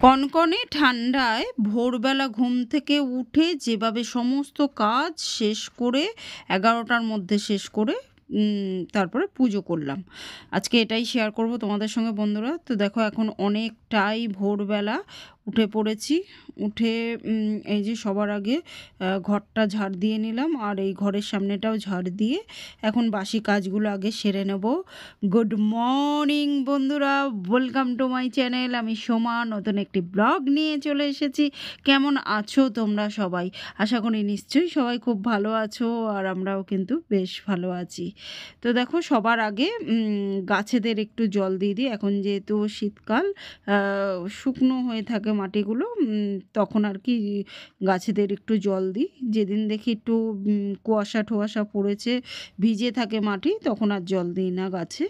কনকনে ঠান্ডায় ভোরবেলা ঘুম থেকে উঠে যেভাবে সমস্ত কাজ শেষ করে 11টার মধ্যে শেষ করে তারপরে পুজো করলাম। আজকে এটাই শেয়ার করব তোমাদের সঙ্গে বন্ধুরা। তো দেখো এখন অনেকটাই ভোরবেলা উঠে পড়েছি। উঠে এই যে সবার আগে ঘরটা ঝাড় দিয়ে নিলাম, আর এই ঘরের সামনেটাও ঝাড় দিয়ে এখন বাসি কাজগুলো আগে সেরে নেব। গুড মর্নিং বন্ধুরা, ওয়েলকাম টু মাই চ্যানেল। আমি সোমা নতুন একটি ব্লগ নিয়ে চলে এসেছি। কেমন আছো তোমরা সবাই? আশা করি নিশ্চয়ই সবাই খুব ভালো আছো, আর আমরাও কিন্তু বেশ ভালো আছি। তো দেখো সবার আগে গাছেদের একটু জল দিয়ে দিই। এখন যেহেতু শীতকাল, শুকনো হয়ে থাকে মাটিগুলো, তখন আর কি গাছেদের একটু জল দিই। যেদিন দেখি একটু কুয়াশা ঠোয়াশা পড়েছে, ভিজে থাকে মাটি, তখন আর জল দিই না গাছে।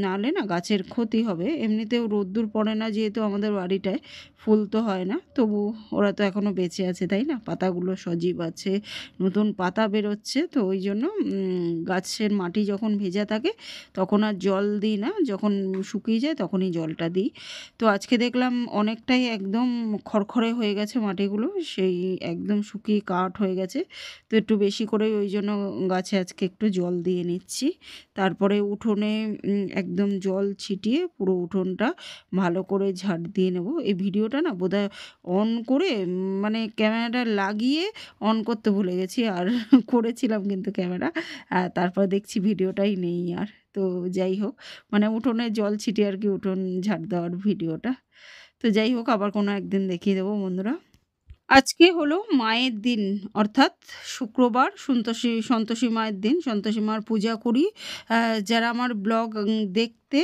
নাহলে না গাছের ক্ষতি হবে। এমনিতেও রোদ্দুর পড়ে না যেহেতু আমাদের বাড়িটায়, ফুল তো হয় না, তবু ওরা তো এখনও বেঁচে আছে তাই না, পাতাগুলো সজীব আছে, নতুন পাতা বেরোচ্ছে। তো ওই জন্য গাছের মাটি যখন ভেজা থাকে তখন আর জল দিই না, যখন শুকিয়ে যায় তখনই জলটা দিই। তো আজকে দেখলাম অনেকটাই একদম খড়খড়ে হয়ে গেছে মাটিগুলো, সেই একদম শুকিয়ে কাঠ হয়ে গেছে। তো একটু বেশি করে ওই জন্য গাছে আজকে একটু জল দিয়ে নিচ্ছি। তারপরে উঠোনে একদম জল ছিটিয়ে পুরো উঠোনটা ভালো করে ঝাড় দিয়ে নেব। এই ভিডিওটা না বোধহয় অন করে মানে ক্যামেরাটা লাগিয়ে অন করতে ভুলে গেছি, আর করেছিলাম কিন্তু ক্যামেরা, তারপর দেখছি ভিডিওটাই নেই আর। তো যাই হোক, মানে উঠোনে জল ছিটিয়ে আর কি উঠোন ঝাড় দেওয়ার ভিডিওটা। তো যাই হোক, আবার কোনো একদিন দেখিয়ে দেবো বন্ধুরা। আজকে হলো মায়ের দিন, অর্থাৎ শুক্রবার, সন্তোষী মায়ের দিন। সন্তোষী মার পূজা করি। যারা আমার ব্লগ দেখতে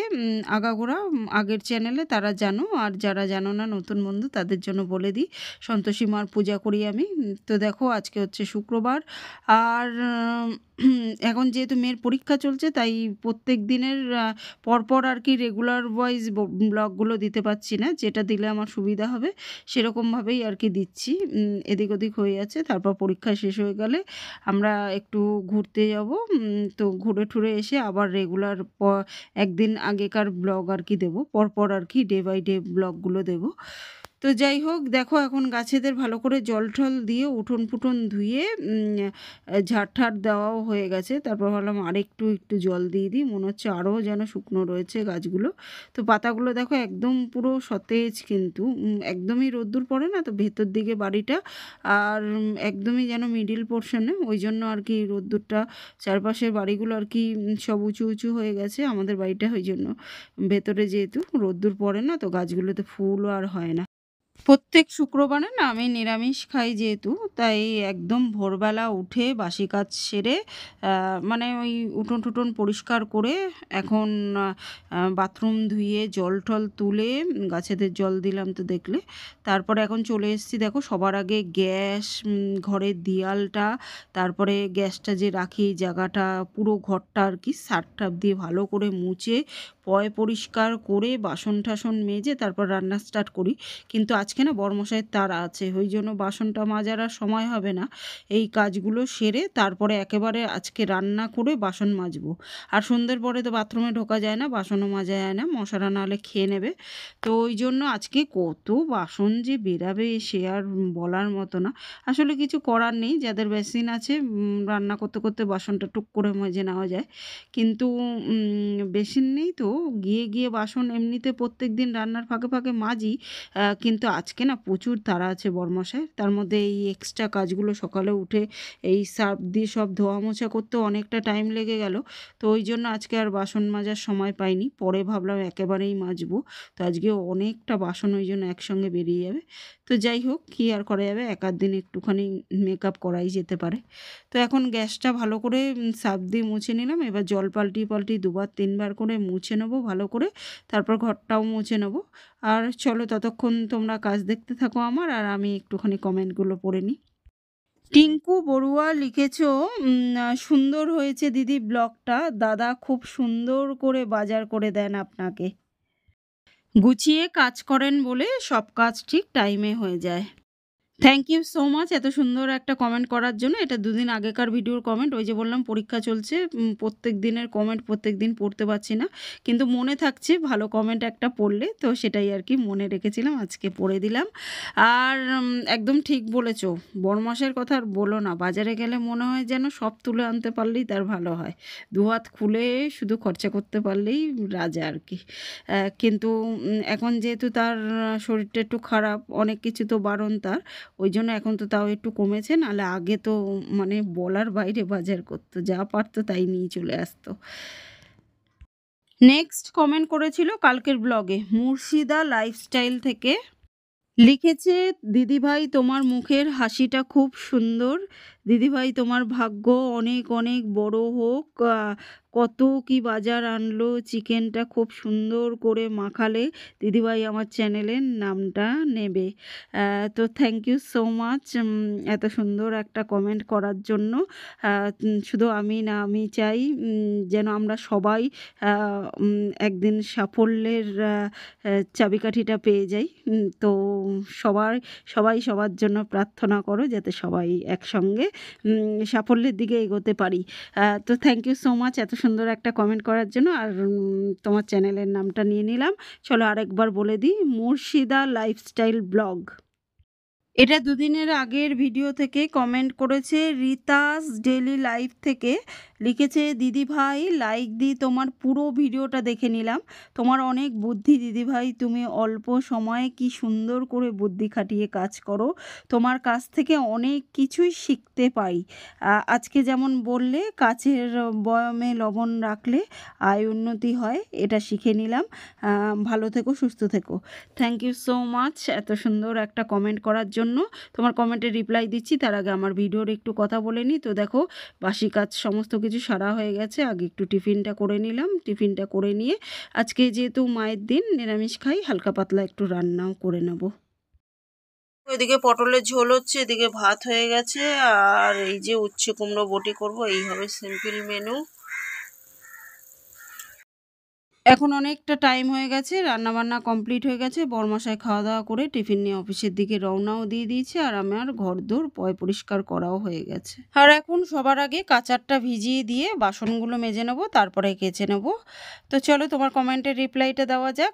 আগাগোড়া আগের চ্যানেলে তারা জানো, আর যারা জানো না নতুন বন্ধু তাদের জন্য বলে দিই, সন্তোষী মার পূজা করি আমি। তো দেখো আজকে হচ্ছে শুক্রবার, আর এখন যেহেতু মেয়ের পরীক্ষা চলছে তাই প্রত্যেক দিনের পরপর আর কি রেগুলার ওয়াইজ ব্লগগুলো দিতে পারছি না। যেটা দিলে আমার সুবিধা হবে সেরকমভাবেই আর কি দিচ্ছি। এদিক ওদিক হয়ে যাচ্ছে। তারপর পরীক্ষা শেষ হয়ে গেলে আমরা একটু ঘুরতে যাব। তো ঘুরে ঠুরে এসে আবার রেগুলার একদিন আগেকার ব্লগ আর কি দেবো, পরপর আর কি ডে বাই ডে ব্লগগুলো দেবো। তো যাই হোক, দেখো এখন গাছেদের ভালো করে জল টল দিয়ে উঠোন ফুটন ধুয়ে ঝাড় ঠাড় দেওয়াও হয়ে গেছে। তারপর ভাবলাম আরেকটু একটু জল দিয়ে দিই, মনে হচ্ছে আরও যেন শুকনো রয়েছে গাছগুলো। তো পাতাগুলো দেখো একদম পুরো সতেজ, কিন্তু একদমই রোদ্দুর পড়ে না তো ভেতর দিকে বাড়িটা, আর একদমই যেন মিডিল পোর্শনে, ওই জন্য আর কি রোদ্দুরটা চারপাশের বাড়িগুলো আর কি সব উঁচু উঁচু হয়ে গেছে, আমাদের বাড়িটা ওই জন্য ভেতরে যেহেতু রোদ্দুর পড়ে না তো গাছগুলোতে ফুলও আর হয় না। প্রত্যেক শুক্রবারে না আমি নিরামিষ খাই যেহেতু, তাই একদম ভোরবেলা উঠে বাসি কাজ সেরে মানে ওই উঠোন টুটন পরিষ্কার করে এখন বাথরুম ধুয়ে জল টল তুলে গাছেদের জল দিলাম তো দেখলে। তারপরে এখন চলে এসেছি, দেখো সবার আগে গ্যাস, ঘরের দেয়ালটা, তারপরে গ্যাসটা যে রাখি এই জায়গাটা, পুরো ঘরটা আর কি সার্ফ টাপ দিয়ে ভালো করে মুছে পরিষ্কার করে বাসন টাসন মেজে তারপর রান্না স্টার্ট করি। কিন্তু আজকে না বড়মশাইয়ের তাড়া আছে, ওই জন্য বাসনটা মাজার আর সময় হবে না। এই কাজগুলো সেরে তারপরে একেবারে আজকে রান্না করে বাসন মাজবো। আর সন্ধ্যের পরে তো বাথরুমে ঢোকা যায় না, বাসনও মাজা যায় না, মশারা নাহলে খেয়ে নেবে। তো ওই জন্য আজকে কত বাসন যে বেরাবে সে আর বলার মতো না। আসলে কিছু করার নেই, যাদের বেসিন আছে রান্না করতে করতে বাসনটা টুক করে মেজে নেওয়া যায়, কিন্তু বেসিন নেই তো গিয়ে গিয়ে বাসন এমনিতে প্রত্যেক দিন রান্নার ফাঁকে ফাঁকে মাজি। কিন্তু আজকে না প্রচুর তাড়া আছে বরমশাইয়ের, তার মধ্যে এই এক্সট্রা কাজগুলো সকালে উঠে এই সার্ফ দিয়ে সব ধোয়া মোছা করতেও অনেকটা টাইম লেগে গেল। তো ওই জন্য আজকে আর বাসন মাজার সময় পাইনি, পরে ভাবলাম একেবারেই মাজবো। তো আজকে অনেকটা বাসন ওই জন্য একসঙ্গে বেরিয়ে যাবে। তো যাই হোক, কী আর করা যাবে, এক আধ দিন একটুখানি মেকআপ করাই যেতে পারে। তো এখন গ্যাসটা ভালো করে সার্ফ দিয়ে মুছে নিলাম, এবার জল পাল্টি দুবার তিনবার করে মুছে নেবো ভালো করে, তারপর ঘরটাও মুছে নেবো। আর চলো ততক্ষণ তোমরা কাজ দেখতে থাকো আমার, আর আমি একটুখানি কমেন্টগুলো পড়ে নিই। টিঙ্কু বড়ুয়া লিখেছ, সুন্দর হয়েছে দিদি ব্লগটা, দাদা খুব সুন্দর করে বাজার করে দেন আপনাকে, গুছিয়ে কাজ করেন বলে সব কাজ ঠিক টাইমে হয়ে যায়। থ্যাংক ইউ সো মাচ এত সুন্দর একটা কমেন্ট করার জন্য। এটা দুদিন আগেকার ভিডিওর কমেন্ট। ওই যে বললাম পরীক্ষা চলছে, প্রত্যেক দিনের কমেন্ট প্রত্যেক দিন পড়তে পারছি না, কিন্তু মনে থাকছে ভালো কমেন্ট একটা পড়লে, তো সেটাই আর কি মনে রেখেছিলাম, আজকে পড়ে দিলাম। আর একদম ঠিক বলেছ, বড়মাসের কথা আর বলো না, বাজারে গেলে মনে হয় যেন সব তুলে আনতে পারলেই তার ভালো হয়, দুহাত খুলে শুধু খরচা করতে পারলেই রাজা আর কি। কিন্তু এখন যেহেতু তার শরীরটা একটু খারাপ, অনেক কিছু তো বারণ তার, ওই জন্য এখন তো তাও একটু কমেছে, নাহলে আগে তো মানে বলার বাইরে বাজার করতো, যা পারতো তাই নিয়ে চলে আসতো। নেক্সট কমেন্ট করেছিল কালকের ব্লগে মুর্শিদা লাইফস্টাইল থেকে, লিখেছে, দিদিভাই তোমার মুখের হাসিটা খুব সুন্দর, দিদিভাই তোমার ভাগ্য অনেক অনেক বড় হোক, কত কি বাজার আনলো, চিকেনটা খুব সুন্দর করে মাখালে, দিদিভাই আমার চ্যানেলের নামটা নেবে। তো থ্যাংক ইউ সো মাচ এত সুন্দর একটা কমেন্ট করার জন্য। শুধু আমি না, আমি চাই যেন আমরা সবাই একদিন সাফল্যের চাবিকাঠিটা পেয়ে যাই। তো সবাই সবার জন্য প্রার্থনা করো যাতে সবাই একসঙ্গে সাফল্যের দিকে এগোতে পারি। তো থ্যাংক ইউ সো মাচ এত সুন্দর একটা কমেন্ট করার জন্য। আর তোমার চ্যানেলের নামটা নিয়ে নিলাম। চলো আরেকবার বলে দিই, মুর্শিদা লাইফস্টাইল ব্লগ। এটা দুদিনের আগের ভিডিও থেকে কমেন্ট করেছে রিতাস ডেইলি লাইফ থেকে, লিখেছে, দিদিভাই লাইক দিই তোমার পুরো ভিডিওটা দেখে নিলাম, তোমার অনেক বুদ্ধি দিদিভাই, তুমি অল্প সময়ে কি সুন্দর করে বুদ্ধি খাটিয়ে কাজ করো, তোমার কাছ থেকে অনেক কিছুই শিখতে পাই। আজকে যেমন বললে কাচের বয়মে লবণ রাখলে আয় উন্নতি হয়, এটা শিখে নিলাম। ভালো থেকো, সুস্থ থেকো। থ্যাংক ইউ সো মাচ এত সুন্দর একটা কমেন্ট করার জন্য। তোমার কমেন্টে রিপ্লাই দিচ্ছি, তার আগে আমার ভিডিওর একটু কথা বলে নিই। তো দেখো বাসি কাজ সমস্ত কিছু সারা হয়ে গেছে, আগে একটু টিফিনটা করে নিলাম। টিফিনটা করে নিয়ে আজকে যেহেতু মায়ের দিন, নিরামিষ খাই, হালকা পাতলা একটু রান্নাও করে নেব। এদিকে পটলের ঝোল হচ্ছে, এদিকে ভাত হয়ে গেছে, আর এই যে উচ্ছে কুমড়ো বটি করব, এই হবে সিম্পল মেনু। এখন অনেকটা টাইম হয়ে গেছে, রান্নাবান্না কমপ্লিট হয়ে গেছে, বরমশাই খাওয়া দাওয়া করে টিফিন নিয়ে অফিসের দিকে রওনাও দিয়ে দিয়েছে, আর আমার ঘরদোর পরিষ্কার করাও হয়ে গেছে। আর এখন সবার আগে কাচারটা ভিজিয়ে দিয়ে বাসনগুলো মেজে নেবো, তারপরে কেচে নেব। তো চলো তোমার কমেন্টের রিপ্লাইটা দেওয়া যাক।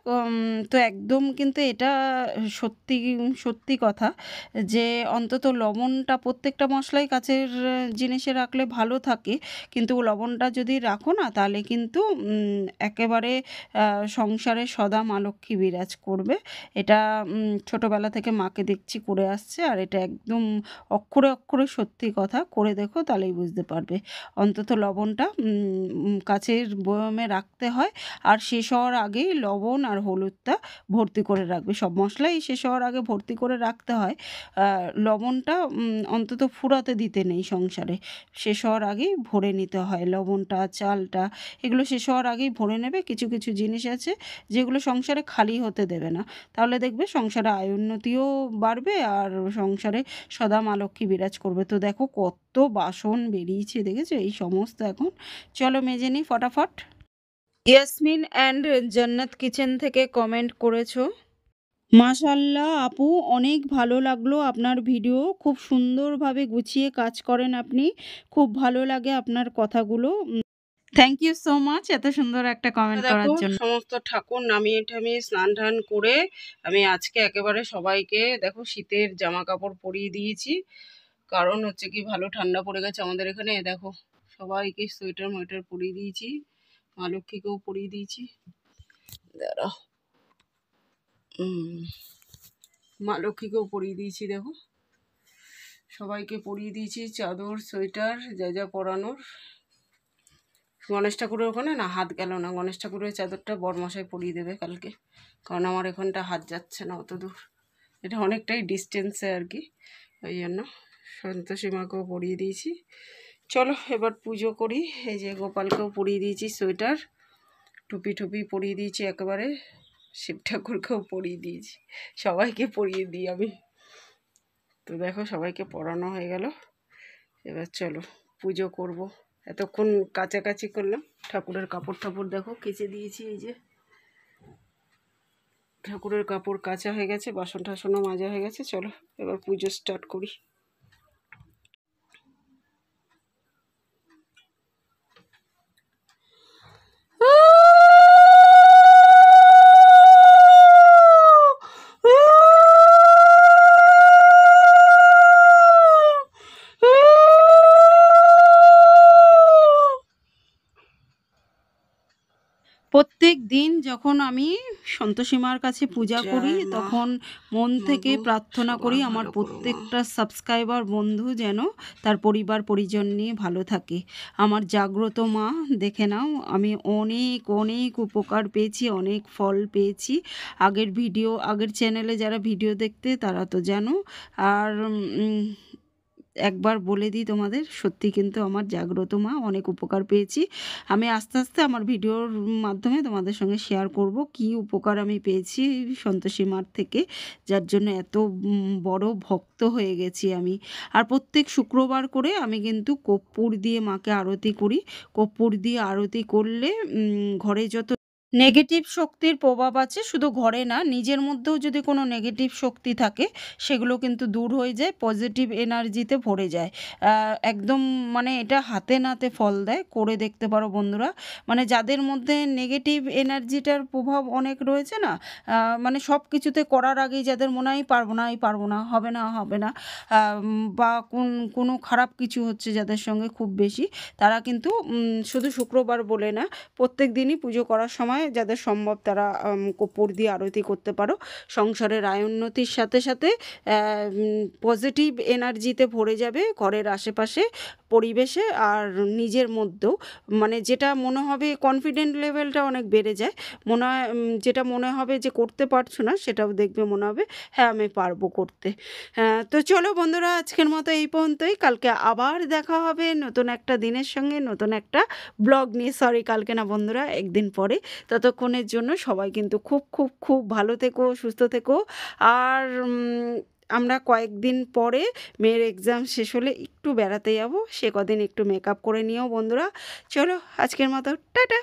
তো একদম কিন্তু এটা সত্যি সত্যি কথা যে অন্তত লবণটা প্রত্যেকটা মশলাই কাচের জিনিসে রাখলে ভালো থাকে, কিন্তু লবণটা যদি রাখো না তাহলে কিন্তু একেবারে সংসারে সদা মা লক্ষ্মী বিরাজ করবে। এটা ছোটোবেলা থেকে মাকে দেখছি করে আসছে, আর এটা একদম অক্ষরে অক্ষরে সত্যি কথা, করে দেখো তাহলেই বুঝতে পারবে। অন্তত লবণটা কাচের বয়মে রাখতে হয়, আর শেষ হওয়ার আগেই লবণ আর হলুদটা ভর্তি করে রাখবে, সব মশলাই শেষ হওয়ার আগে ভর্তি করে রাখতে হয়। লবণটা অন্তত ফুরাতে দিতে নেই সংসারে, শেষ হওয়ার আগেই ভরে নিতে হয় লবণটা, চালটা, এগুলো শেষ হওয়ার আগেই ভরে নেবে। কিছু কিছু জিনিস আছে যেগুলো সংসারে খালি হতে দেবে না, তাহলে দেখবে সংসারে আয় উন্নতিও বাড়বে, আর সংসারে সদা মা লক্ষ্মী বিরাজ করবে। তো দেখো কত বাসন বেরিয়েছে, দেখেছো এই সমস্ত। এখন চলো মেজে নিই ফটাফট। ইয়াসমিন অ্যান্ড জান্নাত কিচেন থেকে কমেন্ট করেছো, মাশাল্লাহ আপু, অনেক ভালো লাগলো আপনার ভিডিও, খুব সুন্দরভাবে গুছিয়ে কাজ করেন আপনি, খুব ভালো লাগে আপনার কথাগুলো। থ্যাংক ইউ সো মাচ এত সুন্দর একটা কমেন্ট করার জন্য। সমস্ত ঠাকুর নামিয়ে ঠামিয়ে স্নান টান করে আমি আজকে একেবারে সবাইকে দেখো শীতের জামা কাপড় পরিয়ে দিয়েছি, কারণ হচ্ছে কি ভালো ঠান্ডা পড়ে গেছে আমাদের এখানে। দেখো সবাইকে সোয়েটার মোয়েটার পরিয়ে দিয়েছি, মা লক্ষ্মীকেও পরিয়ে দিয়েছি, দাঁড়াও মা লক্ষ্মীকেও পরিয়ে দিয়েছি, দেখো সবাইকে পরিয়ে দিয়েছি চাদর সোয়েটার যা যা পরানোর। গণেশ ঠাকুরের ওখানে না হাত গেল না, গণেশ ঠাকুরের চাদরটা বরমশাই পরিয়ে দেবে কালকে, কারণ আমার এখানটা হাত যাচ্ছে না অত দূর, এটা অনেকটাই ডিস্টেন্সে আর কি, ওই জন্য সন্তোষী মাকেও পরিয়ে দিয়েছি। চলো এবার পুজো করি। এই যে গোপালকেও পরিয়ে দিয়েছি সোয়েটার, টুপি টুপি পরিয়ে দিয়েছি, একেবারে শিব ঠাকুরকেও পরিয়ে দিয়েছি, সবাইকে পরিয়ে দিই আমি। তো দেখো সবাইকে পরানো হয়ে গেল, এবার চলো পুজো করব। এতক্ষণ কাছাকাছি করলাম, ঠাকুরের কাপড় টাপড় দেখো কেচে দিয়েছি, এই যে ঠাকুরের কাপড় কাচা হয়ে গেছে, বাসন টাসনও মাজা হয়ে গেছে। চলো এবার পুজো স্টার্ট করি। প্রত্যেক দিন যখন আমি সন্তোষী মার কাছে পূজা করি তখন মন থেকে প্রার্থনা করি আমার প্রত্যেকটা সাবস্ক্রাইবার বন্ধু যেন তার পরিবার পরিজন নিয়ে ভালো থাকে। আমার জাগ্রত মা দেখে নাও, আমি অনেক অনেক উপকার পেয়েছি, অনেক ফল পেয়েছি। আগের চ্যানেলে যারা ভিডিও দেখতে তারা তো জানো। আর একবার বলে দিই তোমাদের, সত্যি কিন্তু আমার জাগ্রত মা অনেক উপকার পেয়েছি। আমি আস্তে আস্তে আমার ভিডিওর মাধ্যমে তোমাদের সঙ্গে শেয়ার করব কি উপকার আমি পেয়েছি সন্তোষী মার থেকে, যার জন্য এত বড় ভক্ত হয়ে গেছি আমি। আর প্রত্যেক শুক্রবার করে আমি কিন্তু কর্পূর দিয়ে মাকে আরতি করি। কর্পূর দিয়ে আরতি করলে ঘরে যত নেগেটিভ শক্তির প্রভাব আছে, শুধু ঘরে না, নিজের মধ্যেও যদি কোনো নেগেটিভ শক্তি থাকে সেগুলো কিন্তু দূর হয়ে যায়, পজিটিভ এনার্জিতে ভরে যায়। একদম মানে এটা হাতে নাতে ফল দেয়, করে দেখতে পারো বন্ধুরা। মানে যাদের মধ্যে নেগেটিভ এনার্জিটার প্রভাব অনেক রয়েছে না, মানে সব কিছুতে করার আগেই যাদের মনে হয় পারবো না, হবে না, বা কোনো খারাপ কিছু হচ্ছে যাদের সঙ্গে খুব বেশি, তারা কিন্তু শুধু শুক্রবার বলে না, প্রত্যেক দিনই পুজো করার সময় যাদের সম্ভব তারা কর্পূর দিয়ে আরতি করতে পারো। সংসারের আয় উন্নতির সাথে সাথে পজিটিভ এনার্জিতে ভরে যাবে ঘরের আশেপাশে, পরিবেশে, আর নিজের মধ্যেও। মানে যেটা মনে হবে কনফিডেন্ট লেভেলটা অনেক বেড়ে যায়। যেটা মনে হবে যে করতে পারছো না, সেটাও দেখবে মনে হবে হ্যাঁ আমি পারবো করতে। তো চলো বন্ধুরা, আজকের মতো এই পর্যন্তই। কালকে আবার দেখা হবে নতুন একটা দিনের সঙ্গে, নতুন একটা ব্লগ নিয়ে। সরি, কালকে না বন্ধুরা, একদিন পরে। ততক্ষণের জন্য সবাই কিন্তু খুব খুব খুব ভালো থেকো, সুস্থ থেকো। আর আমরা কয়েকদিন পরে মেয়ের এক্সাম শেষ হলে একটু বেড়াতে যাব, সে কদিন একটু মেকআপ করে নিও বন্ধুরা। চলো আজকের মতো টাটা।